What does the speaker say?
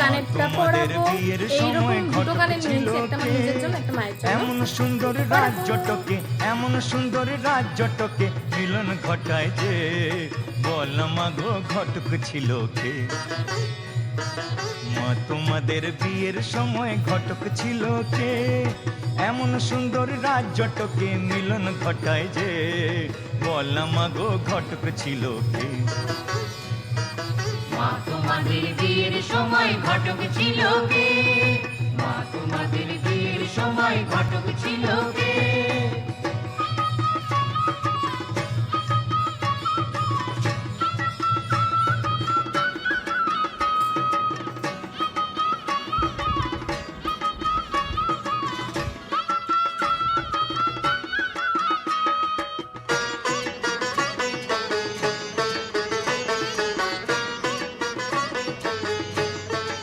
কানেরটা পরাবো। এইরকম দুটো কানের নিয়েছি, একটা আমার নিজের জন্য, একটা মায়ের জন্য। এমন সুন্দর রাজ্যটকে, এমন সুন্দর রাজ্যটকে মিলন ঘটায় যে, বল মাগো ঘটক ছিল কে? মা তোমাদের বিয়ের সময় ঘটক ছিল কে? এমন সুন্দর রাজ্যটকে মিলন ঘটায় যে, বল মাগো ঘটক ছিল কে? মা তোমাদের বিয়ের সময় ঘটক ছিল কে? মা তোমাদের বিয়ের সময় ঘটক ছিল কে?